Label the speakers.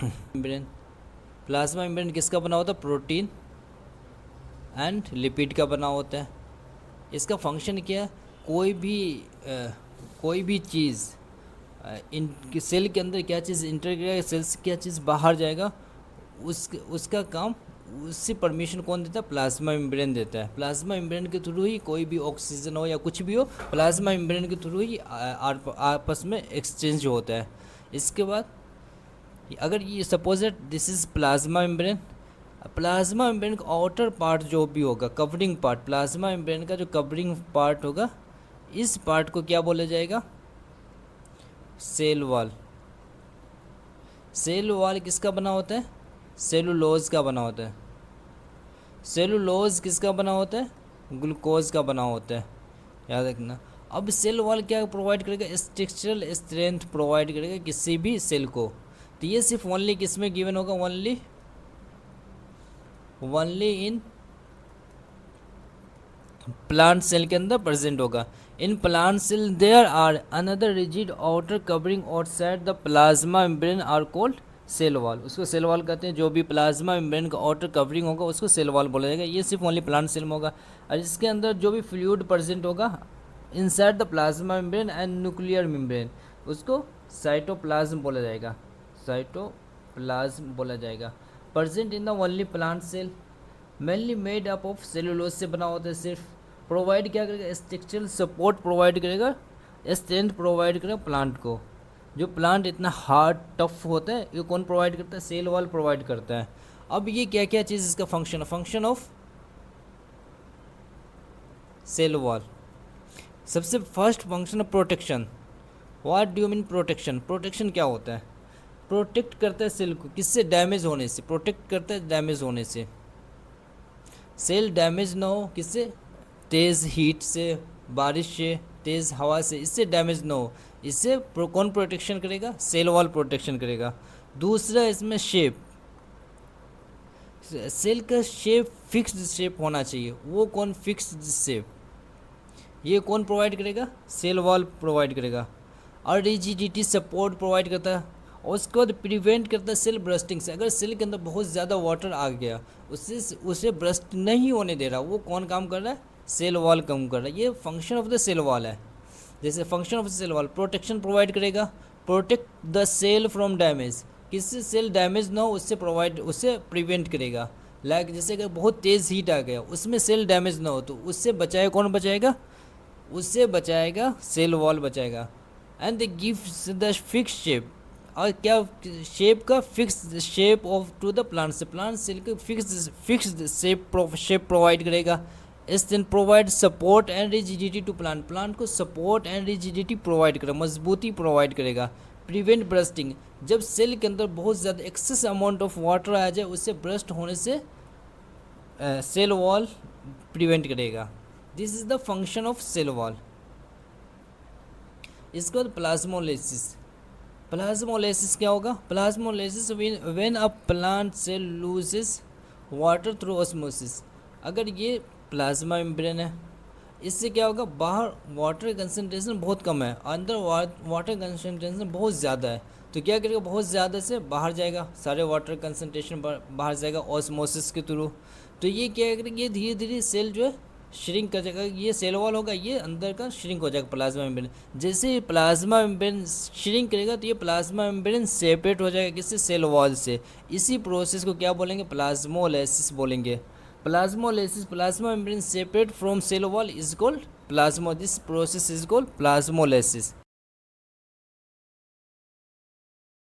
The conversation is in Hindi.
Speaker 1: मेम्ब्रेन, प्लाज्मा मेम्ब्रेन किसका बना होता है? प्रोटीन एंड लिपिड का बना होता है। इसका फंक्शन क्या है? कोई भी चीज़ इन सेल के अंदर क्या चीज़ इंटर करेगा, सेल से क्या चीज़ बाहर जाएगा, उसका काम, उससे परमिशन कौन देता है? प्लाज्मा मेम्ब्रेन देता है। प्लाज्मा मेम्ब्रेन के थ्रू ही कोई भी ऑक्सीजन हो या कुछ भी हो, प्लाज्मा मेम्ब्रेन के थ्रू ही आपस में एक्सचेंज होता है। इसके बाद अगर ये suppose that this is plasma membrane, plasma membrane का आउटर पार्ट जो भी होगा, कवरिंग पार्ट, प्लाज्मा मेम्ब्रेन का जो कवरिंग पार्ट होगा, इस पार्ट को क्या बोला जाएगा? Cell wall. सेल वॉल किसका बना होता है? सेलुलोज का बना होता है। सेलुलोज किसका बना होता है? ग्लूकोज का बना होता है, याद रखना। अब सेल वॉल क्या प्रोवाइड करेगा? स्ट्रक्चरल स्ट्रेंथ प्रोवाइड करेगा किसी भी सेल को। तो ये सिर्फ ओनली किस में गिवन होगा? ओनली इन प्लांट सेल के अंदर प्रेजेंट होगा। In plant cell there are another rigid outer covering outside the plasma membrane are called cell wall. उसको सेल वॉल कहते हैं। जो भी प्लाज्मा मेम्ब्रेन का आउटर कवरिंग होगा उसको सेल वॉल बोला जाएगा। ये सिर्फ ओनली प्लांट सेल में होगा। और इसके अंदर जो भी फ्लूइड प्रेजेंट होगा inside the plasma membrane and nuclear membrane, उसको साइटोप्लाज्म बोला जाएगा। साइटोप्लाज्म बोला जाएगा। Present in the only plant cell, mainly made up of cellulose से बना होता है। सिर्फ प्रोवाइड क्या करेगा? स्ट्रक्चरल सपोर्ट प्रोवाइड करेगा, स्ट्रेंथ प्रोवाइड करेगा प्लांट को। जो प्लांट इतना हार्ड टफ होता है, ये कौन प्रोवाइड करता है? सेल वॉल प्रोवाइड करता है। अब ये क्या क्या चीज़ इसका फंक्शन है? फंक्शन ऑफ सेल वॉल, सबसे first function of protection. What do you mean protection? Protection क्या होता है? प्रोटेक्ट करता है सेल को, किससे? डैमेज होने से। प्रोटेक्ट करता है डैमेज होने से। सेल डैमेज ना हो, किससे? तेज़ हीट से, बारिश से, तेज़ हवा से, इससे डैमेज ना हो। इससे कौन प्रोटेक्शन करेगा? सेल वॉल प्रोटेक्शन करेगा। दूसरा इसमें शेप, सेल का शेप फिक्स्ड शेप होना चाहिए। वो कौन? Fixed shape. ये कौन प्रोवाइड करेगा? सेल वॉल प्रोवाइड करेगा। और रिजिडिटी सपोर्ट प्रोवाइड करता है। और उसके बाद प्रिवेंट करता है सेल ब्रस्टिंग से। अगर सेल के अंदर बहुत ज़्यादा वाटर आ गया, उसे ब्रस्ट नहीं होने दे रहा, वो कौन काम कर रहा है? सेल वॉल काम कर रहा है। ये function of the cell wall है। जैसे function of the cell wall, protection provide करेगा, protect the cell from damage, किससे? सेल डैमेज ना हो उससे प्रिवेंट करेगा। लाइक जैसे अगर बहुत तेज़ हीट आ गया, उसमें सेल डैमेज ना हो, तो उससे बचाएगा कौन? बचाएगा? उससे बचाएगा सेल वॉल बचाएगा। And they gives the fix shape, और क्या शेप का? Fix shape of to the plant से। प्लांट सेल के फिक्स शेप प्रोवाइड करेगा। इस दिन provide support and rigidity to plant, plant को सपोर्ट एंड रिजिडिटी प्रोवाइड करेगा, मजबूती प्रोवाइड करेगा। प्रिवेंट ब्रस्टिंग, जब सेल के अंदर बहुत ज़्यादा एक्सेस अमाउंट ऑफ वाटर आ जाए, उससे ब्रस्ट होने से सेल वॉल प्रिवेंट करेगा। This is the function of cell wall. इसके बाद प्लाज्मोलाइसिस। प्लाज्मोलाइसिस क्या होगा? Plasmolysis when a plant cell loses water through osmosis. अगर ये प्लाज्मा मेम्ब्रेन है, इससे क्या होगा? बाहर वाटर कंसनट्रेशन बहुत कम है, अंदर वाटर कंसनट्रेशन बहुत ज़्यादा है। तो क्या करेगा? बहुत ज़्यादा से बाहर जाएगा, सारे वाटर कंसनट्रेशन बाहर जाएगा ऑस्मोसिस के थ्रू। तो ये क्या करेगा? ये धीरे धीरे सेल जो है श्रिंक कर जाएगा। ये सेल वॉल होगा, ये अंदर का श्रिंक हो जाएगा प्लाज्मा मेम्ब्रेन। जैसे ही प्लाज्मा मेम्ब्रेन श्रिंक करेगा, तो ये प्लाज्मा मेम्ब्रेन सेपरेट हो जाएगा किससे? सेल वॉल से। इसी प्रोसेस को क्या बोलेंगे? प्लाज्मोलाइसिस बोलेंगे। Plasmolysis, plasma membrane separate from cell wall is called plasmo, this process is called plasmolysis.